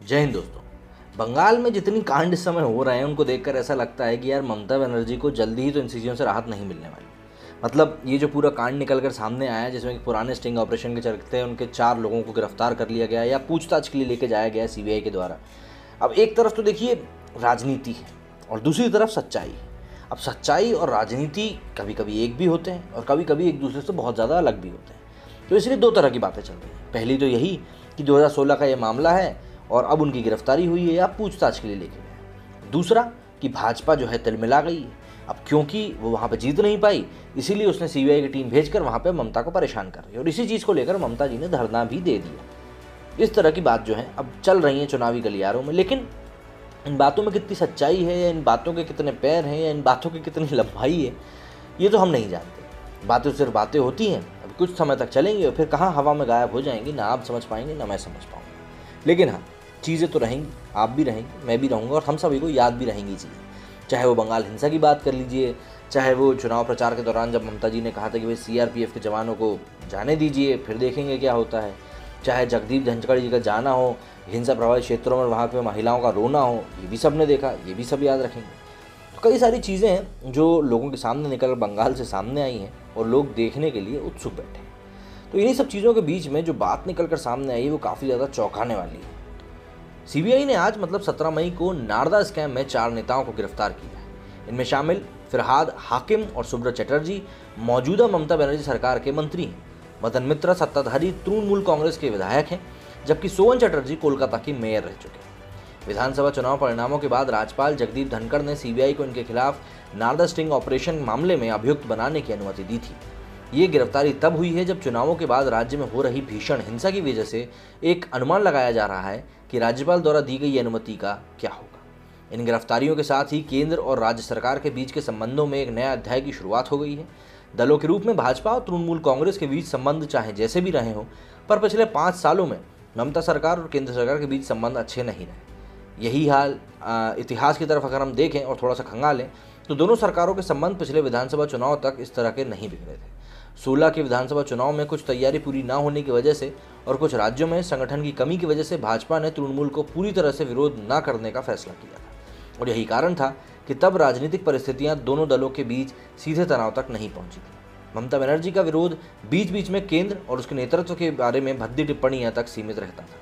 जय हिंद दोस्तों। बंगाल में जितनी कांड इस समय हो रहे हैं उनको देखकर ऐसा लगता है कि यार ममता बनर्जी को जल्दी ही तो इन चीज़ों से राहत नहीं मिलने वाली। मतलब ये जो पूरा कांड निकल कर सामने आया जिसमें कि पुराने स्टिंग ऑपरेशन के चलते उनके 4 लोगों को गिरफ्तार कर लिया गया या पूछताछ के लिए लेके जाया गया सीबीआई के द्वारा। अब एक तरफ तो देखिए राजनीति है और दूसरी तरफ सच्चाई है। अब सच्चाई और राजनीति कभी कभी एक भी होते हैं और कभी कभी एक दूसरे से बहुत ज़्यादा अलग भी होते हैं। तो इसलिए दो तरह की बातें चल रही हैं। पहली तो यही कि 2016 का ये मामला है और अब उनकी गिरफ्तारी हुई है या पूछताछ के लिए लेके गए। दूसरा कि भाजपा जो है तिलमिला गई है। अब क्योंकि वो वहाँ पे जीत नहीं पाई इसीलिए उसने सीबीआई की टीम भेजकर वहाँ पे ममता को परेशान कर रही है और इसी चीज़ को लेकर ममता जी ने धरना भी दे दिया। इस तरह की बात जो है अब चल रही है चुनावी गलियारों में। लेकिन इन बातों में कितनी सच्चाई है या इन बातों के कितने पैर हैं या इन बातों की कितनी लंबाई है ये तो हम नहीं जानते। बातें सिर्फ बातें होती हैं, अब कुछ समय तक चलेंगी और फिर कहाँ हवा में गायब हो जाएंगी, ना आप समझ पाएंगे ना मैं समझ पाऊँगा। लेकिन हाँ, चीज़ें तो रहेंगी, आप भी रहेंगे, मैं भी रहूँगा और हम सभी को याद भी रहेंगी चीज़ें। चाहे वो बंगाल हिंसा की बात कर लीजिए, चाहे वो चुनाव प्रचार के दौरान जब ममता जी ने कहा था कि भाई सीआरपीएफ के जवानों को जाने दीजिए फिर देखेंगे क्या होता है, चाहे जगदीप धनखड़ जी का जाना हो, हिंसा प्रभावित क्षेत्रों में वहाँ पे महिलाओं का रोना हो, ये भी सब ने देखा, ये भी सब याद रखेंगे। तो कई सारी चीज़ें हैं जो लोगों के सामने निकल बंगाल से सामने आई हैं और लोग देखने के लिए उत्सुक बैठे हैं। तो इन्हीं सब चीज़ों के बीच में जो बात निकल कर सामने आई है वो काफ़ी ज़्यादा चौंकाने वाली है। सीबीआई ने आज मतलब 17 मई को नारदा स्कैम में 4 नेताओं को गिरफ्तार किया है। इनमें शामिल फिरहाद हाकिम और सुब्रत चटर्जी मौजूदा ममता बनर्जी सरकार के मंत्री हैं। मदन मित्रा सत्ताधारी तृणमूल कांग्रेस के विधायक हैं, जबकि सोवन चटर्जी कोलकाता की मेयर रह चुके हैं। विधानसभा चुनाव परिणामों के बाद राज्यपाल जगदीप धनखड़ ने सीबीआई को इनके खिलाफ नारदा स्टिंग ऑपरेशन मामले में अभियुक्त बनाने की अनुमति दी थी। ये गिरफ्तारी तब हुई है जब चुनावों के बाद राज्य में हो रही भीषण हिंसा की वजह से एक अनुमान लगाया जा रहा है कि राज्यपाल द्वारा दी गई अनुमति का क्या होगा। इन गिरफ्तारियों के साथ ही केंद्र और राज्य सरकार के बीच के संबंधों में एक नया अध्याय की शुरुआत हो गई है। दलों के रूप में भाजपा और तृणमूल कांग्रेस के बीच संबंध चाहे जैसे भी रहे हों, पर पिछले 5 सालों में ममता सरकार और केंद्र सरकार के बीच संबंध अच्छे नहीं रहे। यही हाल इतिहास की तरफ अगर हम देखें और थोड़ा सा खंगालें तो दोनों सरकारों के संबंध पिछले विधानसभा चुनाव तक इस तरह के नहीं बिगड़े थे। 16 के विधानसभा चुनाव में कुछ तैयारी पूरी ना होने की वजह से और कुछ राज्यों में संगठन की कमी की वजह से भाजपा ने तृणमूल को पूरी तरह से विरोध न करने का फैसला किया था और यही कारण था कि तब राजनीतिक परिस्थितियां दोनों दलों के बीच सीधे तनाव तक नहीं पहुंची थी। ममता बनर्जी का विरोध बीच बीच में केंद्र और उसके नेतृत्व के बारे में भद्दी टिप्पणियां तक सीमित रहता था।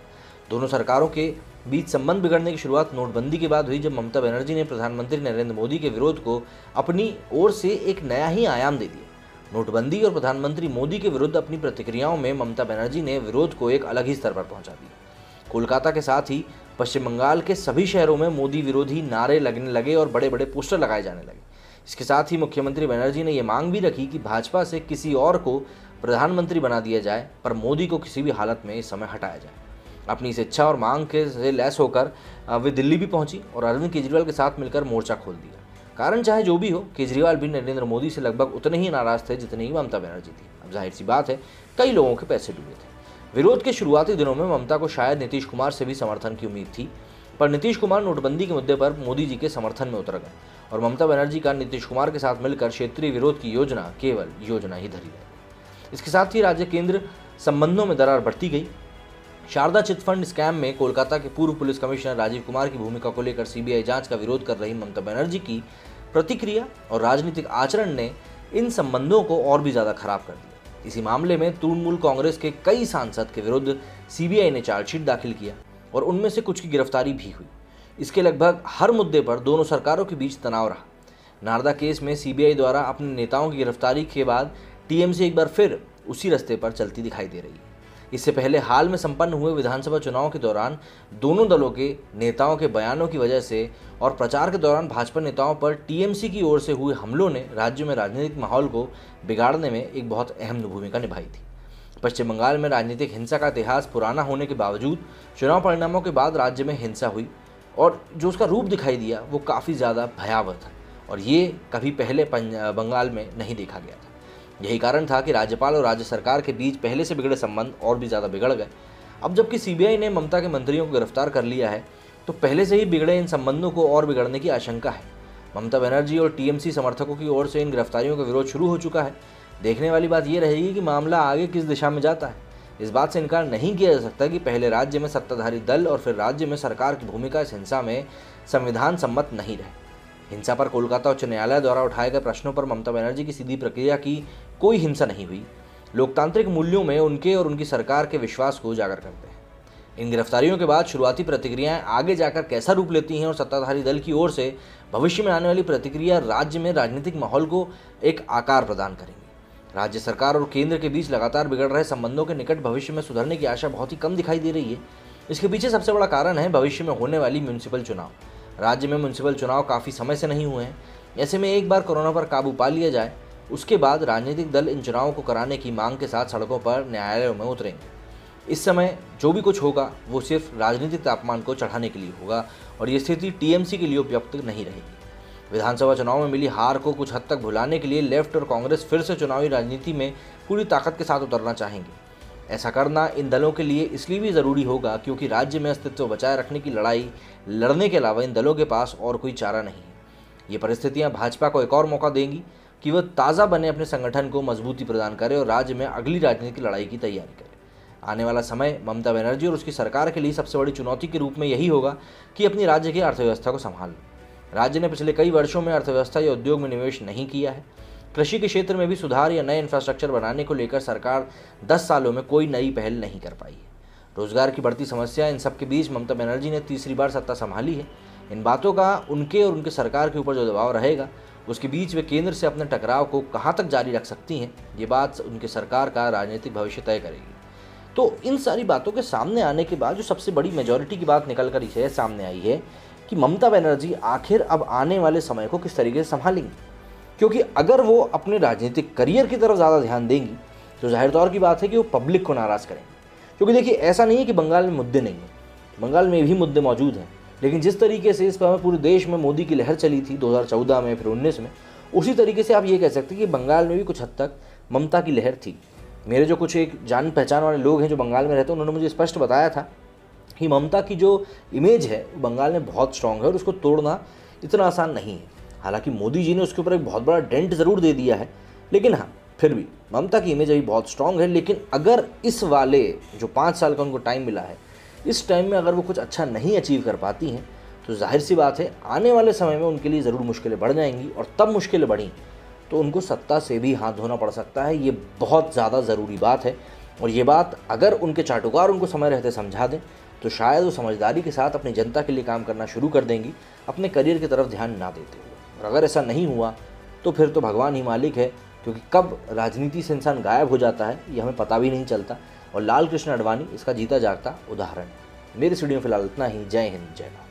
दोनों सरकारों के बीच संबंध बिगड़ने की शुरुआत नोटबंदी के बाद हुई, जब ममता बनर्जी ने प्रधानमंत्री नरेंद्र मोदी के विरोध को अपनी ओर से एक नया ही आयाम दे दिया। नोटबंदी और प्रधानमंत्री मोदी के विरुद्ध अपनी प्रतिक्रियाओं में ममता बनर्जी ने विरोध को एक अलग ही स्तर पर पहुंचा दिया। कोलकाता के साथ ही पश्चिम बंगाल के सभी शहरों में मोदी विरोधी नारे लगने लगे और बड़े बड़े पोस्टर लगाए जाने लगे। इसके साथ ही मुख्यमंत्री बनर्जी ने यह मांग भी रखी कि भाजपा से किसी और को प्रधानमंत्री बना दिया जाए, पर मोदी को किसी भी हालत में इस समय हटाया जाए। अपनी इस इच्छा और मांग के से लैस होकर वे दिल्ली भी पहुंची और अरविंद केजरीवाल के साथ मिलकर मोर्चा खोल दिया। कारण चाहे जो भी हो, केजरीवाल भी नरेंद्र मोदी से लगभग उतने ही नाराज थे जितनी ही ममता बनर्जी थी। अब जाहिर सी बात है कई लोगों के पैसे डूबे थे। विरोध के शुरुआती दिनों में ममता को शायद नीतीश कुमार से भी समर्थन की उम्मीद थी, पर नीतीश कुमार नोटबंदी के मुद्दे पर मोदी जी के समर्थन में उतर गए और ममता बनर्जी का नीतीश कुमार के साथ मिलकर क्षेत्रीय विरोध की योजना केवल योजना ही धरी रही। इसके साथ ही राज्य केंद्र संबंधों में दरार बढ़ती गई। शारदा चिटफंड स्कैम में कोलकाता के पूर्व पुलिस कमिश्नर राजीव कुमार की भूमिका को लेकर सीबीआई जांच का विरोध कर रही ममता बनर्जी की प्रतिक्रिया और राजनीतिक आचरण ने इन संबंधों को और भी ज्यादा खराब कर दिया। इसी मामले में तृणमूल कांग्रेस के कई सांसद के विरुद्ध सीबीआई ने चार्जशीट दाखिल किया और उनमें से कुछ की गिरफ्तारी भी हुई। इसके लगभग हर मुद्दे पर दोनों सरकारों के बीच तनाव रहा। नारदा केस में सीबीआई द्वारा अपने नेताओं की गिरफ्तारी के बाद टीएमसी एक बार फिर उसी रास्ते पर चलती दिखाई दे रही है। इससे पहले हाल में संपन्न हुए विधानसभा चुनाव के दौरान दोनों दलों के नेताओं के बयानों की वजह से और प्रचार के दौरान भाजपा नेताओं पर टीएमसी की ओर से हुए हमलों ने राज्य में राजनीतिक माहौल को बिगाड़ने में एक बहुत अहम भूमिका निभाई थी। पश्चिम बंगाल में राजनीतिक हिंसा का इतिहास पुराना होने के बावजूद चुनाव परिणामों के बाद राज्य में हिंसा हुई और जो उसका रूप दिखाई दिया वो काफ़ी ज़्यादा भयावह था और ये कभी पहले बंगाल में नहीं देखा गया था। यही कारण था कि राज्यपाल और राज्य सरकार के बीच पहले से बिगड़े संबंध और भी ज़्यादा बिगड़ गए। अब जबकि सीबीआई ने ममता के मंत्रियों को गिरफ्तार कर लिया है तो पहले से ही बिगड़े इन संबंधों को और बिगड़ने की आशंका है। ममता बनर्जी और टीएमसी समर्थकों की ओर से इन गिरफ्तारियों का विरोध शुरू हो चुका है। देखने वाली बात यह रहेगी कि मामला आगे किस दिशा में जाता है। इस बात से इनकार नहीं किया जा सकता कि पहले राज्य में सत्ताधारी दल और फिर राज्य में सरकार की भूमिका इस हिंसा में संविधान सम्मत नहीं रहे। हिंसा पर कोलकाता उच्च न्यायालय द्वारा उठाए गए प्रश्नों पर ममता बनर्जी की सीधी प्रक्रिया की कोई हिंसा नहीं हुई, लोकतांत्रिक मूल्यों में उनके और उनकी सरकार के विश्वास को उजागर करते हैं। इन गिरफ्तारियों के बाद शुरुआती प्रतिक्रियाएं आगे जाकर कैसा रूप लेती हैं और सत्ताधारी दल की ओर से भविष्य में आने वाली प्रतिक्रिया राज्य में राजनीतिक माहौल को एक आकार प्रदान करेंगी। राज्य सरकार और केंद्र के बीच लगातार बिगड़ रहे संबंधों के निकट भविष्य में सुधरने की आशा बहुत ही कम दिखाई दे रही है। इसके पीछे सबसे बड़ा कारण है भविष्य में होने वाली म्यूनिसिपल चुनाव। राज्य में म्यूनिसिपल चुनाव काफ़ी समय से नहीं हुए हैं। ऐसे में एक बार कोरोना पर काबू पा लिया जाए, उसके बाद राजनीतिक दल इन चुनावों को कराने की मांग के साथ सड़कों पर न्यायालयों में उतरेंगे। इस समय जो भी कुछ होगा वो सिर्फ राजनीतिक तापमान को चढ़ाने के लिए होगा और ये स्थिति टीएमसी के लिए उपयुक्त नहीं रहेगी। विधानसभा चुनाव में मिली हार को कुछ हद तक भुलाने के लिए लेफ्ट और कांग्रेस फिर से चुनावी राजनीति में पूरी ताकत के साथ उतरना चाहेंगे। ऐसा करना इन दलों के लिए इसलिए भी ज़रूरी होगा क्योंकि राज्य में अस्तित्व बचाए रखने की लड़ाई लड़ने के अलावा इन दलों के पास और कोई चारा नहीं है। ये परिस्थितियां भाजपा को एक और मौका देंगी कि वह ताज़ा बने अपने संगठन को मजबूती प्रदान करे और राज्य में अगली राजनीतिक लड़ाई की तैयारी करे। आने वाला समय ममता बनर्जी और उसकी सरकार के लिए सबसे बड़ी चुनौती के रूप में यही होगा कि अपनी राज्य की अर्थव्यवस्था को संभालना। राज्य ने पिछले कई वर्षों में अर्थव्यवस्था या उद्योग में निवेश नहीं किया है। कृषि के क्षेत्र में भी सुधार या नए इंफ्रास्ट्रक्चर बनाने को लेकर सरकार 10 सालों में कोई नई पहल नहीं कर पाई है। रोजगार की बढ़ती समस्या, इन सब के बीच ममता बनर्जी ने तीसरी बार सत्ता संभाली है। इन बातों का उनके और उनके सरकार के ऊपर जो दबाव रहेगा, उसके बीच वे केंद्र से अपने टकराव को कहाँ तक जारी रख सकती हैं, ये बात उनके सरकार का राजनीतिक भविष्य तय करेगी। तो इन सारी बातों के सामने आने के बाद जो सबसे बड़ी मेजॉरिटी की बात निकल कर इसे सामने आई है कि ममता बनर्जी आखिर अब आने वाले समय को किस तरीके से संभालेंगी। क्योंकि अगर वो अपने राजनीतिक करियर की तरफ ज़्यादा ध्यान देंगी तो जाहिर तौर की बात है कि वो पब्लिक को नाराज़ करेंगे। क्योंकि देखिए, ऐसा नहीं है कि बंगाल में मुद्दे नहीं हैं, बंगाल में भी मुद्दे मौजूद हैं, लेकिन जिस तरीके से इस पर पूरे देश में मोदी की लहर चली थी 2014 में, फिर 19 में, उसी तरीके से आप ये कह सकते हैं कि बंगाल में भी कुछ हद तक ममता की लहर थी। मेरे जो कुछ एक जान पहचान वाले लोग हैं जो बंगाल में रहते हैं, उन्होंने मुझे स्पष्ट बताया था कि ममता की जो इमेज है बंगाल में बहुत स्ट्रांग है और उसको तोड़ना इतना आसान नहीं है। हालांकि मोदी जी ने उसके ऊपर एक बहुत बड़ा डेंट ज़रूर दे दिया है, लेकिन हाँ, फिर भी ममता की इमेज अभी बहुत स्ट्रांग है। लेकिन अगर इस वाले जो 5 साल का उनको टाइम मिला है, इस टाइम में अगर वो कुछ अच्छा नहीं अचीव कर पाती हैं तो जाहिर सी बात है आने वाले समय में उनके लिए ज़रूर मुश्किलें बढ़ जाएंगी। और तब मुश्किलें बढ़ी तो उनको सत्ता से भी हाथ धोना पड़ सकता है। ये बहुत ज़्यादा ज़रूरी बात है और ये बात अगर उनके चाटुकार उनको समय रहते समझा दें तो शायद वो समझदारी के साथ अपनी जनता के लिए काम करना शुरू कर देंगी, अपने करियर की तरफ ध्यान ना देते हुए। और अगर ऐसा नहीं हुआ तो फिर तो भगवान ही मालिक है, क्योंकि कब राजनीति से इंसान गायब हो जाता है ये हमें पता भी नहीं चलता। और लाल कृष्ण आडवाणी इसका जीता जागता उदाहरण है। मेरे इस वीडियो में फिलहाल इतना ही। जय हिंद, जय भारत।